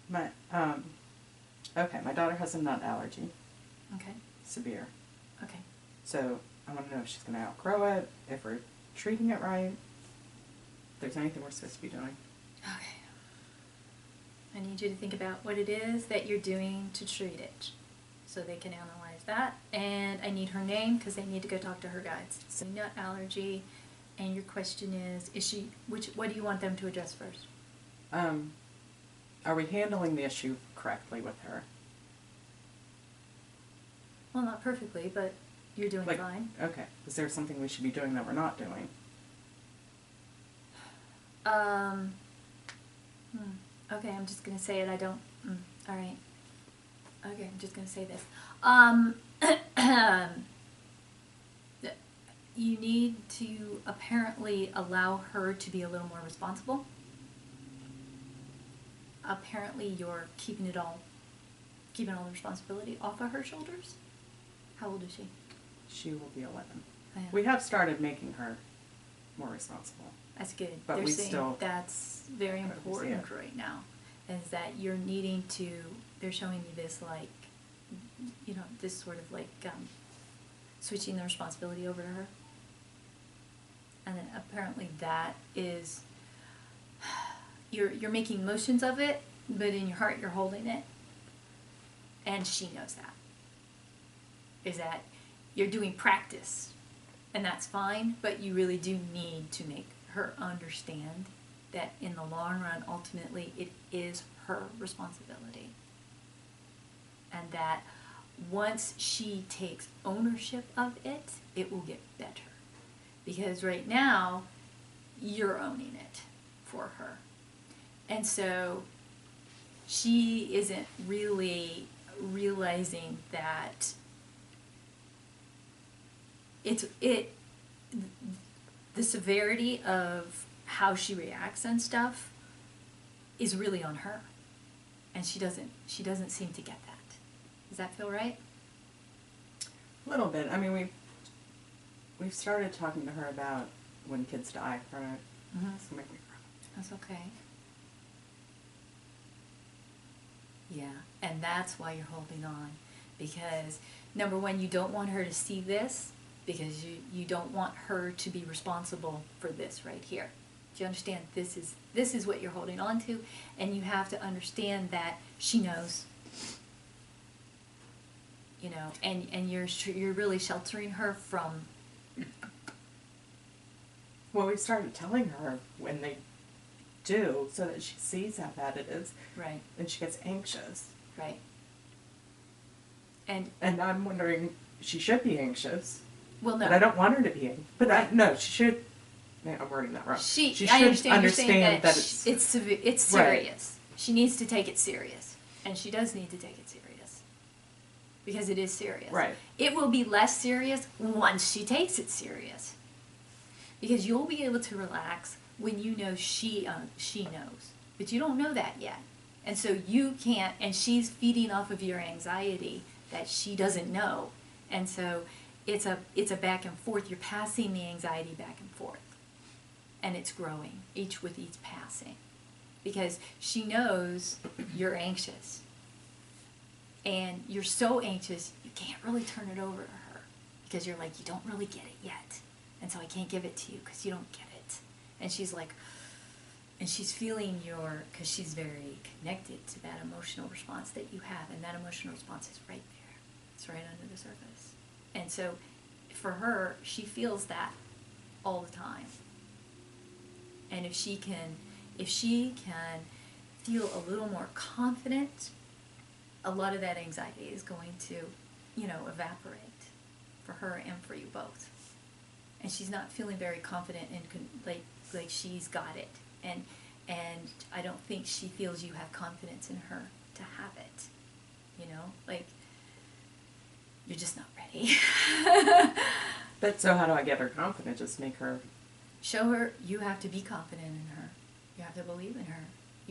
My, okay, my daughter has a nut allergy. Okay. Severe. Okay. So I want to know if she's going to outgrow it, if we're treating it right, if there's anything we're supposed to be doing. Okay. I need you to think about what it is that you're doing to treat it, so they can analyze that. And I need her name because they need to go talk to her guides. So nut allergy, and your question is she? What do you want them to address first? Are we handling the issue correctly with her? Well, not perfectly, but you're doing fine. Okay. Is there something we should be doing that we're not doing? Okay, I'm just gonna say it. I don't. All right. Okay, I'm just gonna say this. You need to apparently allow her to be a little more responsible. Apparently, you're keeping all the responsibility off of her shoulders. How old is she? She will be 11. Oh, yeah. We have started making her more responsible. That's good. But They're saying that's very important right now. Is that you're needing to, they're showing you this like, this sort of like switching the responsibility over to her. And then apparently that is, you're making motions of it, but in your heart you're holding it. And she knows that. Is that you're doing practice. And that's fine, but you really do need to make her understand that in the long run, ultimately, it is her responsibility. And that once she takes ownership of it, it will get better. Because right now, you're owning it for her. And so she isn't really realizing that the severity of how she reacts and stuff is really on her, and she doesn't seem to get that. Does that feel right? A little bit. I mean, we've started talking to her about when kids die from it. Mm-hmm. It's gonna make me cry. That's okay. Yeah, and that's why you're holding on, because number one, you don't want her to see this, because you don't want her to be responsible for this right here. Do you understand? This is what you're holding on to, and you have to understand that she knows. And you're really sheltering her from. Well, we started telling her when they do, so that she sees how bad it is. Right. And she gets anxious. Right. And I'm wondering, she should be anxious. Well, no. But I don't want her to be. But right. No, she should. I'm wording that wrong. She should I understand you're saying that it's serious. Right. She needs to take it serious, and she does need to take it serious, because it is serious. Right. It will be less serious once she takes it serious, because you'll be able to relax when you know she knows, but you don't know that yet, and so you can't. And she's feeding off of your anxiety that she doesn't know, and so it's a back and forth. You're passing the anxiety back and forth. And it's growing with each passing, because she knows you're anxious, and you're so anxious you can't really turn it over to her, because you're like, you don't really get it yet, and so I can't give it to you because you don't get it. And she's like, and she's feeling because she's very connected to that emotional response that you have, and that emotional response is right there. It's right under the surface. And so for her, she feels that all the time. And if she can feel a little more confident, a lot of that anxiety is going to, evaporate for her and for you both. And she's not feeling very confident and like she's got it. And I don't think she feels you have confidence in her to have it. Like you're just not ready. But so how do I get her confident? Just make her... Show her you have to be confident in her. You have to believe in her.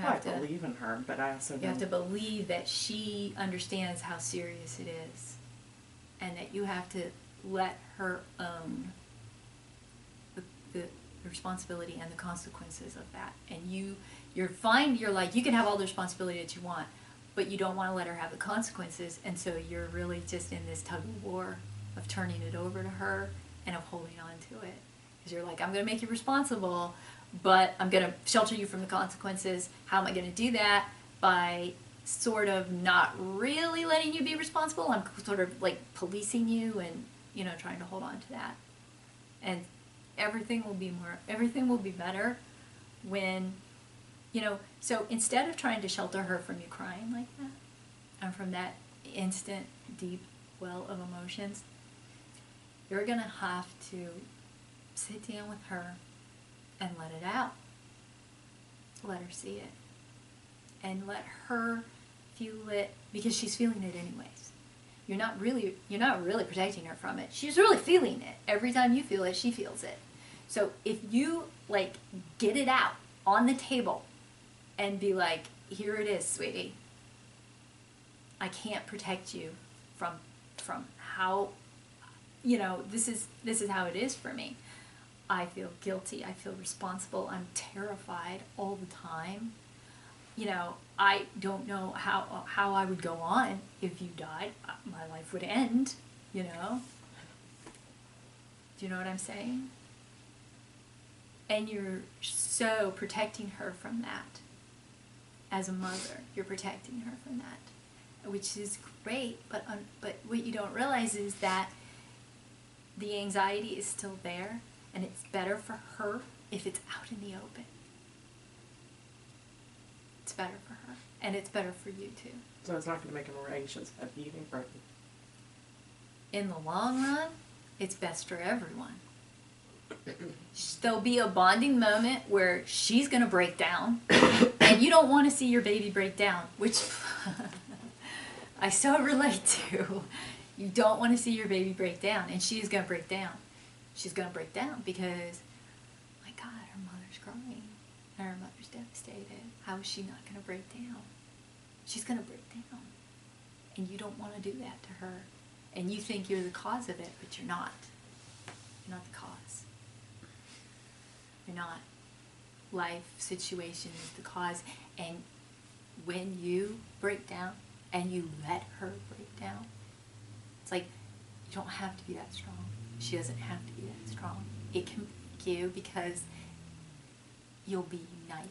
I believe in her, but I also You have to believe that she understands how serious it is, and that you have to let her own the responsibility and the consequences of that. And you're fine, you're like, you can have all the responsibility that you want, but you don't want to let her have the consequences, and so you're really just in this tug of war of turning it over to her and of holding on to it. Because you're like, I'm going to make you responsible, but I'm going to shelter you from the consequences. How am I going to do that? By sort of not really letting you be responsible. I'm sort of like policing you and, you know, trying to hold on to that. And everything will be better when, you know, so instead of trying to shelter her from you crying like that, and from that instant, deep well of emotions, you're going to have to sit down with her and let it out. Let her see it. And let her feel it, because she's feeling it anyways. You're not really protecting her from it. She's really feeling it. Every time you feel it, she feels it. So if you, like, get it out on the table and be like, here it is, sweetie. I can't protect you from how, you know, this is how it is for me. I feel guilty. I feel responsible. I'm terrified all the time. You know, I don't know how I would go on if you died. My life would end, you know. Do you know what I'm saying? And you're so protecting her from that. As a mother, you're protecting her from that, which is great. But what you don't realize is that the anxiety is still there, and it's better for her if it's out in the open. It's better for her, and it's better for you too. So it's not going to make her more anxious at eating pregnant. In the long run, it's best for everyone. There'll be a bonding moment where she's going to break down, and you don't want to see your baby break down, which I so relate to. You don't want to see your baby break down, and she's going to break down. She's going to break down because, my God, her mother's crying, and her mother's devastated. How is she not going to break down? She's going to break down, and you don't want to do that to her, and you think you're the cause of it, but you're not. You're not the cause. You're not. Life situation is the cause, and when you break down and you let her break down, it's like you don't have to be that strong. She doesn't have to be that strong. It can break you because you'll be united,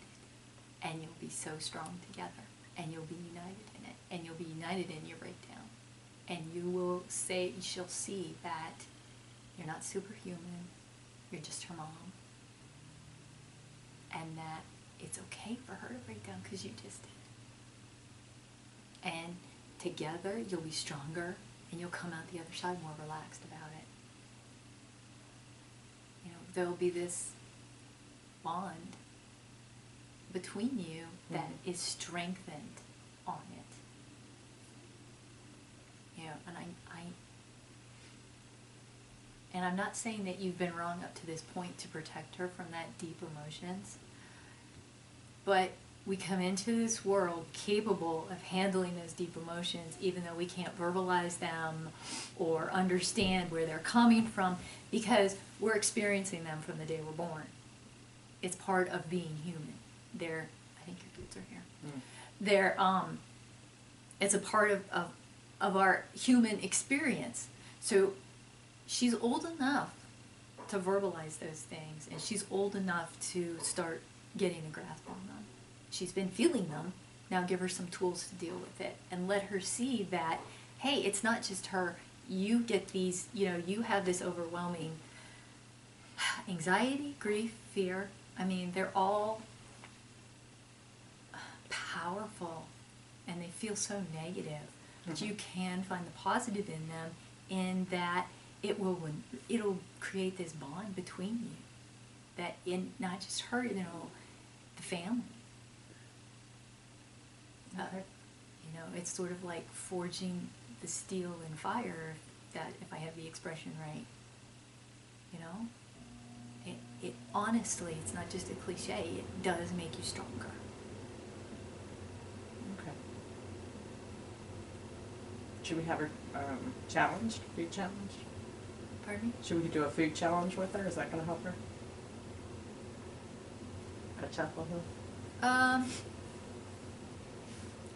and you'll be so strong together, and you'll be united in it, and you'll be united in your breakdown, and she'll see that you're not superhuman, you're just her mom, and that it's okay for her to break down because you just did. And together you'll be stronger, and you'll come out the other side more relaxed about it. You know, there'll be this bond between you that is strengthened on it. You know, and I'm not saying that you've been wrong up to this point to protect her from that deep emotions, but we come into this world capable of handling those deep emotions, even though we can't verbalize them or understand where they're coming from, because we're experiencing them from the day we're born. It's part of being human. I think your kids are here. It's a part of our human experience. So she's old enough to verbalize those things, and she's old enough to start getting a grasp on them. She's been feeling them. Now give her some tools to deal with it, and let her see that, hey, it's not just her. You get these, you know, you have this overwhelming anxiety, grief, fear. I mean, they're all powerful, and they feel so negative. But you can find the positive in them, in that it'll create this bond between you, that in not just her, you know, the family. You know, it's sort of like forging the steel in fire, that if I have the expression right. You know, it honestly, it's not just a cliche. It does make you stronger. Okay. Should we have her challenged? Food challenged? Pardon me? Should we do a food challenge with her? Is that going to help her? A chuckle? I'm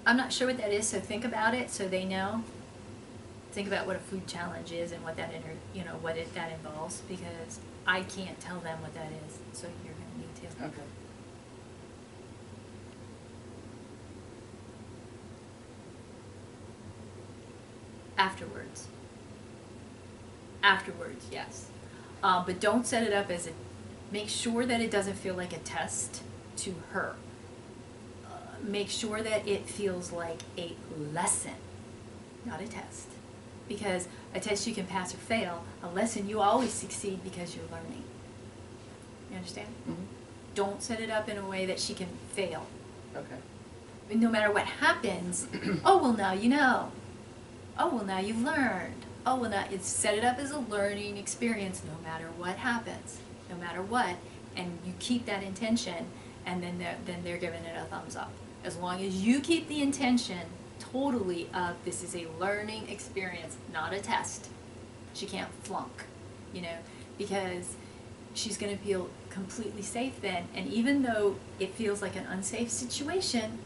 not sure what that is, so think about it so they know. Think about what a food challenge is and what that that involves, because I can't tell them what that is, so you're going to need to. Okay. Afterwards. Afterwards, yes. But don't set it up as make sure that it doesn't feel like a test to her. Make sure that it feels like a lesson, not a test. Because a test you can pass or fail, a lesson you always succeed because you're learning. You understand? Mm-hmm. Don't set it up in a way that she can fail. Okay. No matter what happens, oh, well, now you know. Oh, well, now you've learned. Oh, well, now it's set it up as a learning experience no matter what happens, no matter what, and you keep that intention, and then they're giving it a thumbs up. As long as you keep the intention totally of this is a learning experience, not a test. She can't flunk, because she's going to feel completely safe then, and even though it feels like an unsafe situation,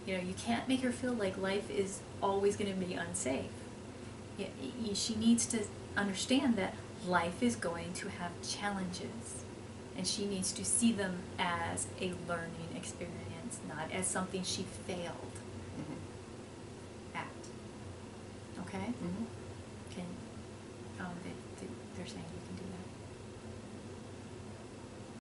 you can't make her feel like life is always going to be unsafe. She needs to understand that life is going to have challenges, and she needs to see them as a learning experience, not as something she failed at. Okay? Mm-hmm. Can they're saying you can do that.